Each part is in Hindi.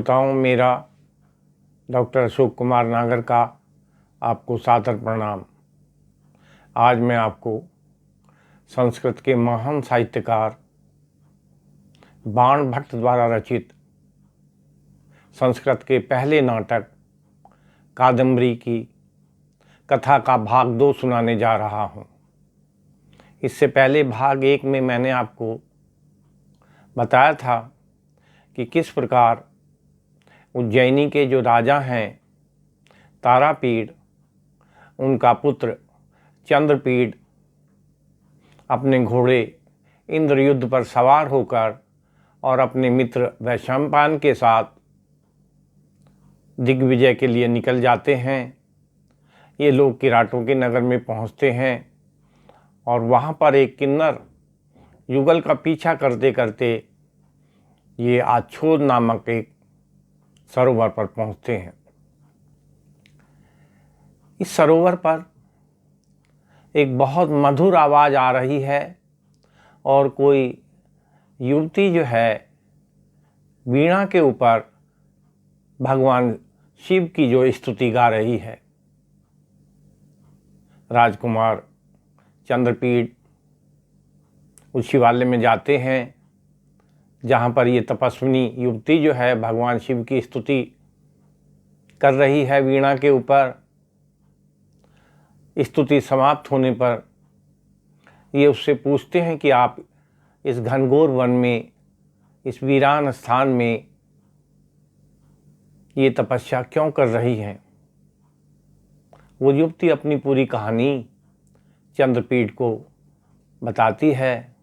श्रोताओं, मेरा डॉक्टर अशोक कुमार नागर का आपको सादर प्रणाम। आज मैं आपको संस्कृत के महान साहित्यकार बाण भट्ट द्वारा रचित संस्कृत के पहले नाटक कादम्बरी की कथा का भाग 2 सुनाने जा रहा हूँ। इससे पहले भाग 1 में मैंने आपको बताया था कि किस प्रकार उज्जैनी के जो राजा हैं तारापीड़, उनका पुत्र चंद्रपीड़ अपने घोड़े इंद्रयुद्ध पर सवार होकर और अपने मित्र वैशंपायन के साथ दिग्विजय के लिए निकल जाते हैं। ये लोग किराटों के नगर में पहुंचते हैं और वहाँ पर एक किन्नर युगल का पीछा करते करते ये आच्छोद नामक एक सरोवर पर पहुंचते हैं। इस सरोवर पर एक बहुत मधुर आवाज़ आ रही है और कोई युवती जो है वीणा के ऊपर भगवान शिव की जो स्तुति गा रही है। राजकुमार चंद्रपीड़ उस शिवालय में जाते हैं जहाँ पर ये तपस्विनी युवती जो है भगवान शिव की स्तुति कर रही है वीणा के ऊपर। स्तुति समाप्त होने पर ये उससे पूछते हैं कि आप इस घनघोर वन में, इस वीरान स्थान में ये तपस्या क्यों कर रही हैं। वो युवती अपनी पूरी कहानी चंद्रपीड़ को बताती है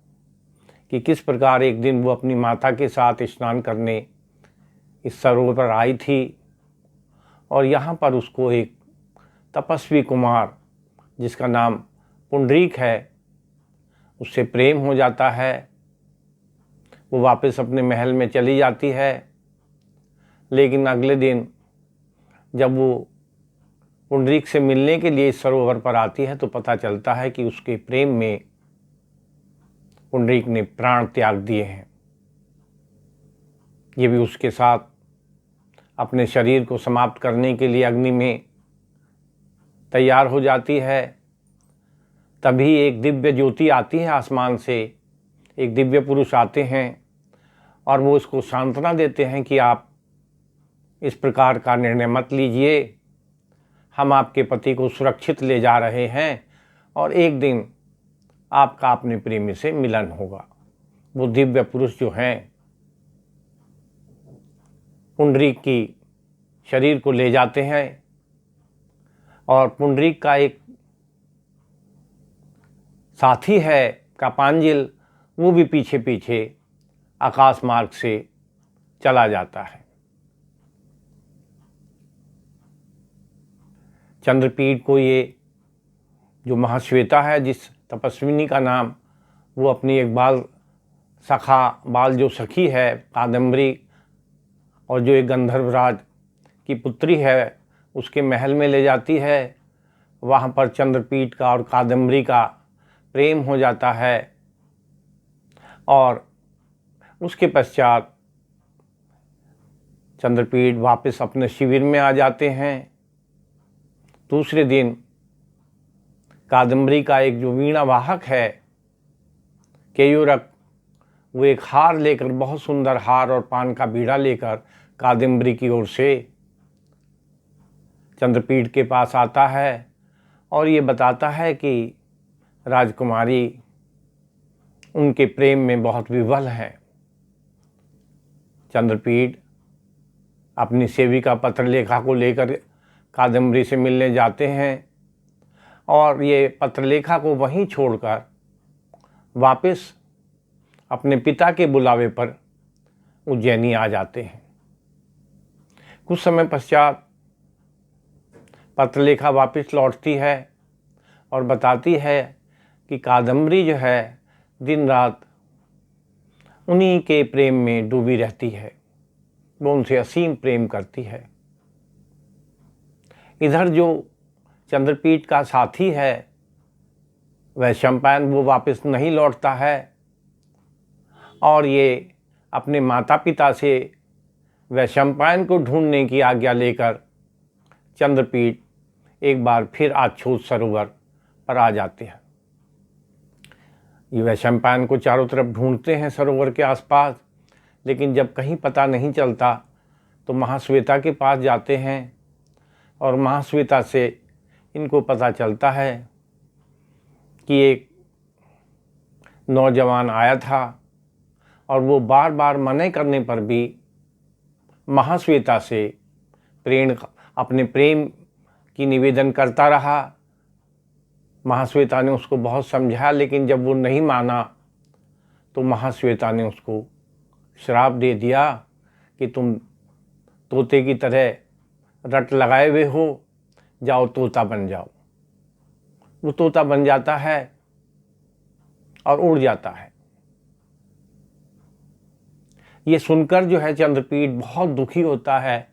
कि किस प्रकार एक दिन वो अपनी माता के साथ स्नान करने इस सरोवर पर आई थी और यहाँ पर उसको एक तपस्वी कुमार जिसका नाम पुंडरीक है उससे प्रेम हो जाता है। वो वापस अपने महल में चली जाती है, लेकिन अगले दिन जब वो पुंडरीक से मिलने के लिए इस सरोवर पर आती है तो पता चलता है कि उसके प्रेम में पुंडरीक ने प्राण त्याग दिए हैं। ये भी उसके साथ अपने शरीर को समाप्त करने के लिए अग्नि में तैयार हो जाती है। तभी एक दिव्य ज्योति आती है आसमान से, एक दिव्य पुरुष आते हैं और वो इसको सांत्वना देते हैं कि आप इस प्रकार का निर्णय मत लीजिए, हम आपके पति को सुरक्षित ले जा रहे हैं और एक दिन आपका अपने प्रेमी से मिलन होगा। वो दिव्य पुरुष जो हैं पुंडरीक की शरीर को ले जाते हैं और पुंडरीक का एक साथी है कापांजिल, वो भी पीछे पीछे आकाश मार्ग से चला जाता है। चंद्रपीड़ को ये जो महाश्वेता है, जिस तपस्विनी का नाम, वो अपनी एक बाल जो सखी है कादम्बरी और जो एक गंधर्वराज की पुत्री है उसके महल में ले जाती है। वहाँ पर चंद्रपीड़ का और कादम्बरी का प्रेम हो जाता है और उसके पश्चात चंद्रपीड़ वापस अपने शिविर में आ जाते हैं। दूसरे दिन कादम्बरी का एक जो वीणा वाहक है केयूरक, वो एक हार लेकर, बहुत सुंदर हार और पान का बीड़ा लेकर कादम्बरी की ओर से चंद्रपीड़ के पास आता है और ये बताता है कि राजकुमारी उनके प्रेम में बहुत विह्वल है। चंद्रपीड़ अपनी सेविका पत्रलेखा को लेकर कादम्बरी से मिलने जाते हैं और ये पत्रलेखा को वहीं छोड़कर वापस अपने पिता के बुलावे पर उज्जैनी आ जाते हैं। कुछ समय पश्चात पत्रलेखा वापस लौटती है और बताती है कि कादम्बरी जो है दिन रात उन्हीं के प्रेम में डूबी रहती है, वो उनसे असीम प्रेम करती है। इधर जो चंद्रपीड़ का साथी है वैशंपायन, वो वापस नहीं लौटता है और ये अपने माता पिता से वैशंपायन को ढूंढने की आज्ञा लेकर चंद्रपीठ एक बार फिर आच्छोद सरोवर पर आ जाते हैं। ये वैशंपायन को चारों तरफ ढूंढते हैं सरोवर के आसपास, लेकिन जब कहीं पता नहीं चलता तो महाश्वेता के पास जाते हैं और महाश्वेता से इनको पता चलता है कि एक नौजवान आया था और वो बार बार मना करने पर भी महाश्वेता से अपने प्रेम की निवेदन करता रहा। महाश्वेता ने उसको बहुत समझाया, लेकिन जब वो नहीं माना तो महाश्वेता ने उसको श्राप दे दिया कि तुम तोते की तरह रट लगाए हुए हो, जाओ तोता बन जाओ। वो तोता बन जाता है और उड़ जाता है। ये सुनकर जो है चंद्रपीठ बहुत दुखी होता है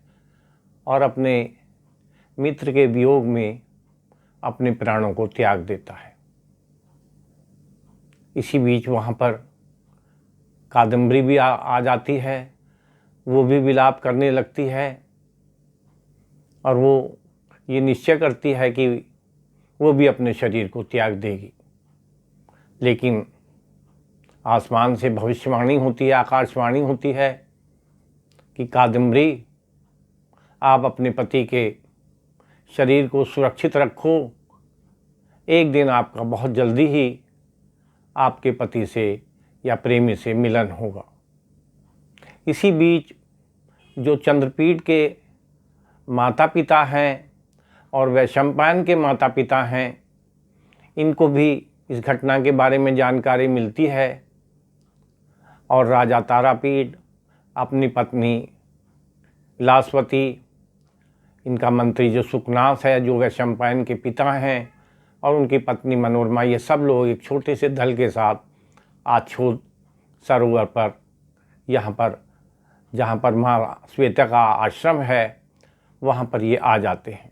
और अपने मित्र के वियोग में अपने प्राणों को त्याग देता है। इसी बीच वहाँ पर कादम्बरी भी आ जाती है। वो भी विलाप करने लगती है और वो ये निश्चय करती है कि वो भी अपने शरीर को त्याग देगी। लेकिन आसमान से भविष्यवाणी होती है, आकाशवाणी होती है कि कादम्बरी, आप अपने पति के शरीर को सुरक्षित रखो, एक दिन आपका बहुत जल्दी ही आपके पति से या प्रेमी से मिलन होगा। इसी बीच जो चंद्रपीठ के माता पिता हैं और वैशंपायन के माता पिता हैं, इनको भी इस घटना के बारे में जानकारी मिलती है और राजा तारापीठ अपनी पत्नी लास्वती, इनका मंत्री जो सुकनाथ है, जो वैशंपायन के पिता हैं, और उनकी पत्नी मनोरमा, ये सब लोग एक छोटे से दल के साथ आच्छोद सरोवर पर, यहाँ पर जहाँ पर माँ श्वेता का आश्रम है, वहाँ पर ये आ जाते हैं।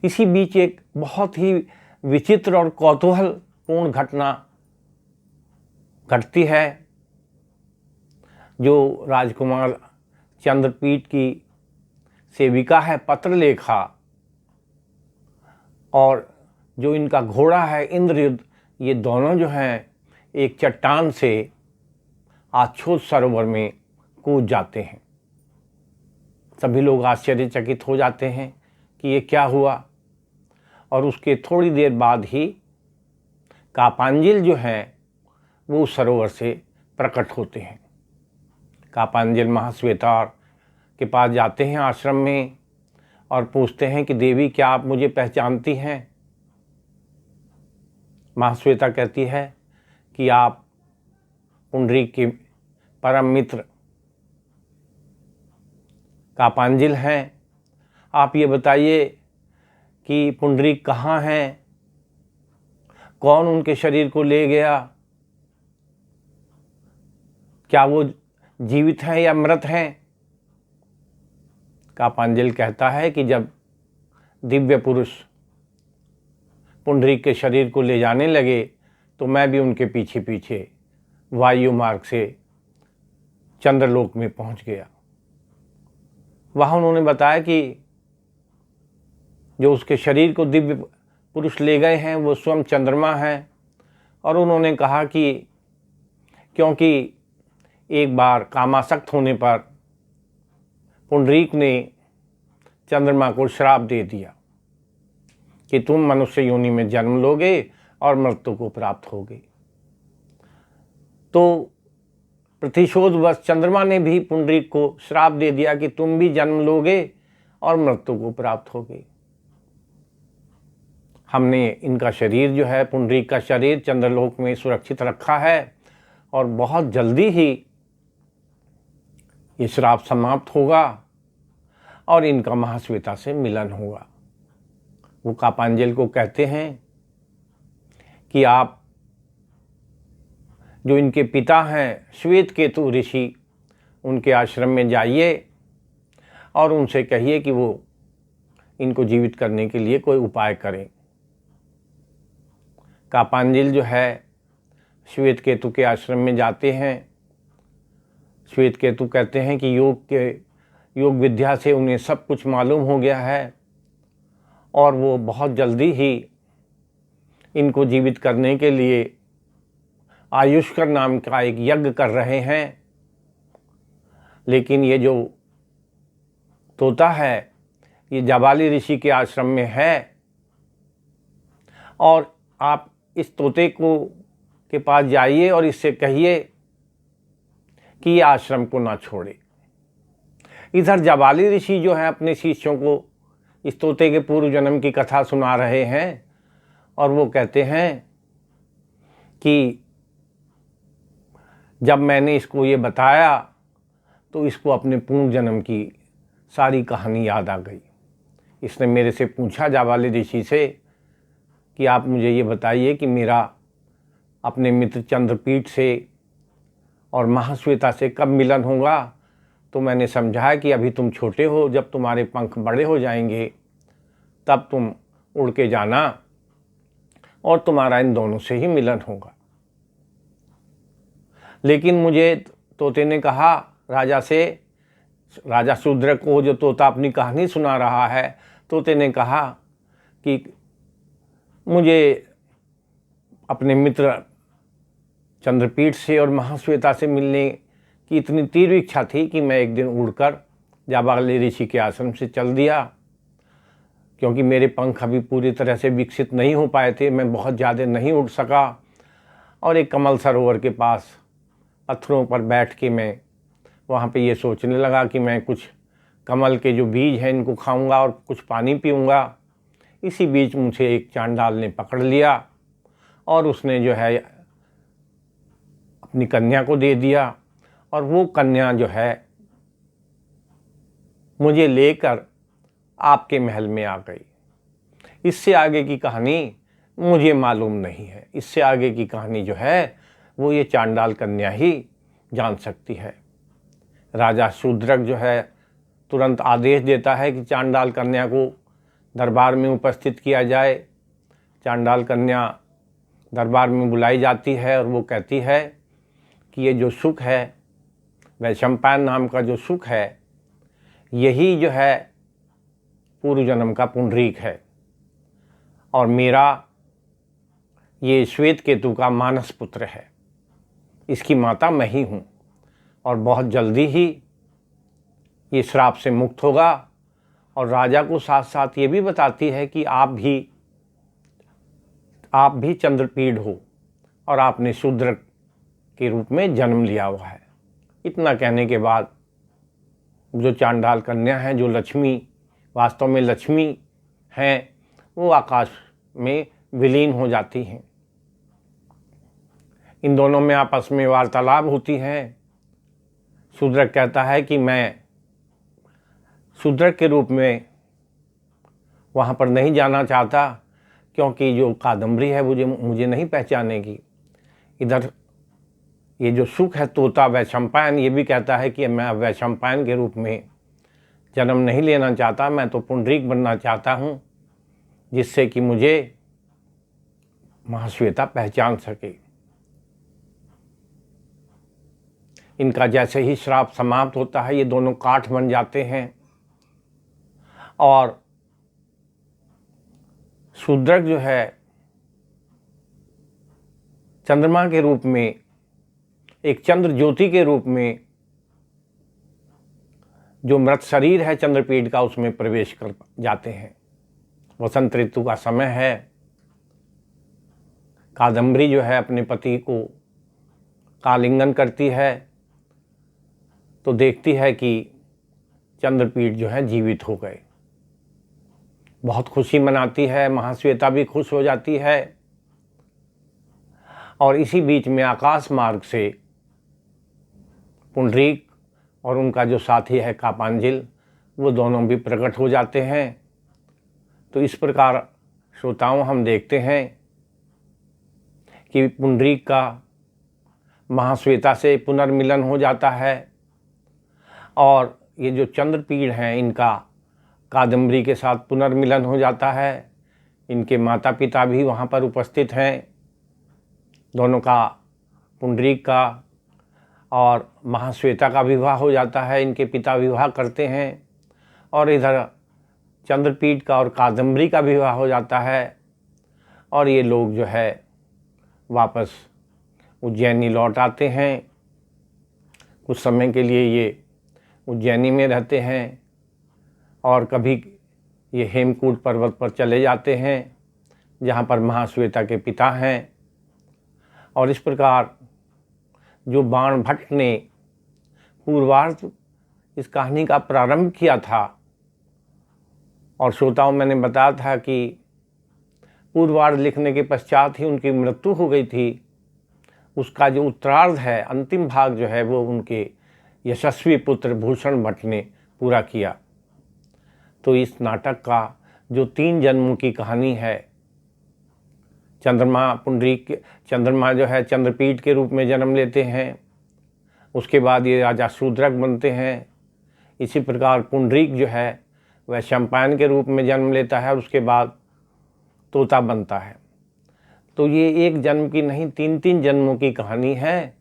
इसी बीच एक बहुत ही विचित्र और कौतूहलपूर्ण घटना घटती है। जो राजकुमार चंद्रपीठ की सेविका है पत्रलेखा, और जो इनका घोड़ा है इंद्रयुद्ध, ये दोनों जो हैं एक चट्टान से आच्छोद सरोवर में कूद जाते हैं। सभी लोग आश्चर्यचकित हो जाते हैं कि ये क्या हुआ, और उसके थोड़ी देर बाद ही कापांजिल जो हैं वो उस सरोवर से प्रकट होते हैं। कापांजिल महाश्वेता के पास जाते हैं आश्रम में और पूछते हैं कि देवी, क्या आप मुझे पहचानती हैं? महाश्वेता कहती है कि आप पुंडरीक के परम मित्र कापांजिल हैं। आप ये बताइए कि पुंडरीक कहाँ हैं, कौन उनके शरीर को ले गया, क्या वो जीवित हैं या मृत हैं? कापांजिल कहता है कि जब दिव्य पुरुष पुंडरीक के शरीर को ले जाने लगे तो मैं भी उनके पीछे पीछे वायु मार्ग से चंद्रलोक में पहुंच गया। वहाँ उन्होंने बताया कि जो उसके शरीर को दिव्य पुरुष ले गए हैं वो स्वयं चंद्रमा हैं, और उन्होंने कहा कि क्योंकि एक बार कामासक्त होने पर पुंडरीक ने चंद्रमा को श्राप दे दिया कि तुम मनुष्य योनि में जन्म लोगे और मृत्यु को प्राप्त होगे। तो प्रतिशोधवश चंद्रमा ने भी पुंडरीक को श्राप दे दिया कि तुम भी जन्म लोगे और मृत्यु को प्राप्त होगे। हमने इनका शरीर जो है, पुंडरीक का शरीर, चंद्रलोक में सुरक्षित रखा है और बहुत जल्दी ही ये श्राप समाप्त होगा और इनका महाश्वेता से मिलन होगा। वो कापांजिल को कहते हैं कि आप जो इनके पिता हैं श्वेतकेतु ऋषि, उनके आश्रम में जाइए और उनसे कहिए कि वो इनको जीवित करने के लिए कोई उपाय करें। कापांजिल जो है श्वेतकेतु के आश्रम में जाते हैं। श्वेत केतु कहते हैं कि योग विद्या से उन्हें सब कुछ मालूम हो गया है और वो बहुत जल्दी ही इनको जीवित करने के लिए आयुष्कर नाम का एक यज्ञ कर रहे हैं। लेकिन ये जो तोता है ये जाबाली ऋषि के आश्रम में है और आप इस तोते के पास जाइए और इससे कहिए कि ये आश्रम को ना छोड़े। इधर जाबाली ऋषि जो है अपने शिष्यों को इस तोते के पूर्व जन्म की कथा सुना रहे हैं और वो कहते हैं कि जब मैंने इसको ये बताया तो इसको अपने पूर्व जन्म की सारी कहानी याद आ गई। इसने मेरे से पूछा जाबाली ऋषि से कि आप मुझे ये बताइए कि मेरा अपने मित्र चंद्रपीठ से और महाश्वेता से कब मिलन होगा। तो मैंने समझाया कि अभी तुम छोटे हो, जब तुम्हारे पंख बड़े हो जाएंगे तब तुम उड़ के जाना और तुम्हारा इन दोनों से ही मिलन होगा। लेकिन मुझे तोते ने कहा राजा शूद्र को, जो तोता अपनी कहानी सुना रहा है, तोते ने कहा कि मुझे अपने मित्र चंद्रपीठ से और महाश्वेता से मिलने की इतनी तीव्र इच्छा थी कि मैं एक दिन उड़कर जाबाली ऋषि के आश्रम से चल दिया। क्योंकि मेरे पंख अभी पूरी तरह से विकसित नहीं हो पाए थे, मैं बहुत ज़्यादा नहीं उड़ सका और एक कमल सरोवर के पास पत्थरों पर बैठ के मैं वहाँ पे ये सोचने लगा कि मैं कुछ कमल के जो बीज हैं इनको खाऊंगा और कुछ पानी पीऊंगा। इसी बीच मुझे एक चांडाल ने पकड़ लिया और उसने जो है अपनी कन्या को दे दिया और वो कन्या जो है मुझे लेकर आपके महल में आ गई। इससे आगे की कहानी मुझे मालूम नहीं है। इससे आगे की कहानी जो है वो ये चांडाल कन्या ही जान सकती है। राजा शूद्रक जो है तुरंत आदेश देता है कि चांडाल कन्या को दरबार में उपस्थित किया जाए। चांडाल कन्या दरबार में बुलाई जाती है और वो कहती है कि ये जो सुख है, वैशंपायन नाम का जो सुख है, यही जो है पूर्व जन्म का पुंडरीक है और मेरा ये श्वेत केतु का मानस पुत्र है। इसकी माता मैं ही हूँ और बहुत जल्दी ही ये श्राप से मुक्त होगा। और राजा को साथ साथ ये भी बताती है कि आप भी चंद्रपीठ हो और आपने शूद्र के रूप में जन्म लिया हुआ है। इतना कहने के बाद जो चांडाल कन्या है, जो लक्ष्मी वास्तव में लक्ष्मी हैं, वो आकाश में विलीन हो जाती हैं। इन दोनों में आपस में वार्तालाप होती है। शूद्रक कहता है कि मैं शूद्रक के रूप में वहाँ पर नहीं जाना चाहता क्योंकि जो कादम्बरी है मुझे नहीं पहचानेगी। इधर ये जो सुख है तोता वैशंपायन, ये भी कहता है कि मैं वैशंपायन के रूप में जन्म नहीं लेना चाहता, मैं तो पुंडरीक बनना चाहता हूँ जिससे कि मुझे महाश्वेता पहचान सके। इनका जैसे ही श्राप समाप्त होता है ये दोनों काठ बन जाते हैं और शूद्रक जो है चंद्रमा के रूप में, एक चंद्र ज्योति के रूप में जो मृत शरीर है चंद्रपीठ का, उसमें प्रवेश कर जाते हैं। वसंत ऋतु का समय है। कादम्बरी जो है अपने पति को कालिंगन करती है तो देखती है कि चंद्रपीठ जो है जीवित हो गए। बहुत खुशी मनाती है, महाश्वेता भी खुश हो जाती है और इसी बीच में आकाश मार्ग से पुंडरीक और उनका जो साथी है कापांजिल, वो दोनों भी प्रकट हो जाते हैं। तो इस प्रकार श्रोताओं हम देखते हैं कि पुंडरीक का महाश्वेता से पुनर्मिलन हो जाता है और ये जो चंद्रपीठ हैं इनका कादम्बरी के साथ पुनर्मिलन हो जाता है। इनके माता पिता भी वहाँ पर उपस्थित हैं, दोनों का, पुंडरीक का और महाश्वेता का विवाह हो जाता है, इनके पिता विवाह करते हैं। और इधर चंद्रपीठ का और कादम्बरी का विवाह हो जाता है और ये लोग जो है वापस उज्जैनी लौट आते हैं। कुछ समय के लिए ये उज्जैनी में रहते हैं और कभी ये हेमकूट पर्वत पर चले जाते हैं जहाँ पर महाश्वेता के पिता हैं। और इस प्रकार जो बाण भट्ट ने पूर्वार्ध इस कहानी का प्रारंभ किया था, और श्रोताओं मैंने बताया था कि पूर्वार्ध लिखने के पश्चात ही उनकी मृत्यु हो गई थी, उसका जो उत्तरार्ध है, अंतिम भाग जो है, वो उनके यशस्वी पुत्र भूषण भट्ट ने पूरा किया। तो इस नाटक का जो 3 जन्मों की कहानी है, चंद्रमा जो है चंद्रपीठ के रूप में जन्म लेते हैं, उसके बाद ये राजा शूद्रक बनते हैं। इसी प्रकार पुंडरीक जो है वह शम्पायन के रूप में जन्म लेता है और उसके बाद तोता बनता है। तो ये एक जन्म की नहीं, 3 जन्मों की कहानी है।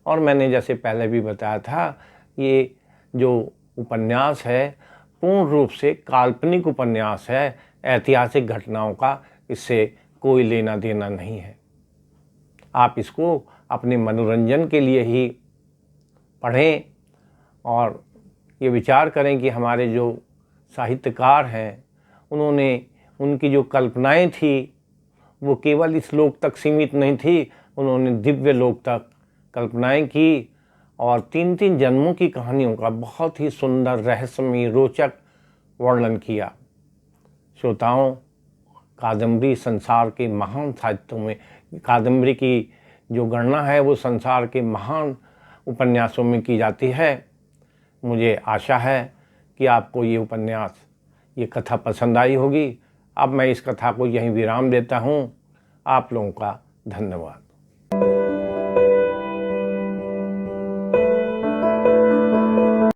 और मैंने जैसे पहले भी बताया था, ये जो उपन्यास है पूर्ण रूप से काल्पनिक उपन्यास है, ऐतिहासिक घटनाओं का इससे कोई लेना देना नहीं है। आप इसको अपने मनोरंजन के लिए ही पढ़ें और ये विचार करें कि हमारे जो साहित्यकार हैं उन्होंने, उनकी जो कल्पनाएं थी वो केवल इस लोक तक सीमित नहीं थी, उन्होंने दिव्य लोक तक कल्पनाएं की और 3 जन्मों की कहानियों का बहुत ही सुंदर, रहस्यमय, रोचक वर्णन किया। श्रोताओं, कादम्बरी संसार के महान साहित्यों में, कादम्बरी की जो गणना है वो संसार के महान उपन्यासों में की जाती है। मुझे आशा है कि आपको ये उपन्यास, ये कथा पसंद आई होगी। अब मैं इस कथा को यहीं विराम देता हूँ। आप लोगों का धन्यवाद।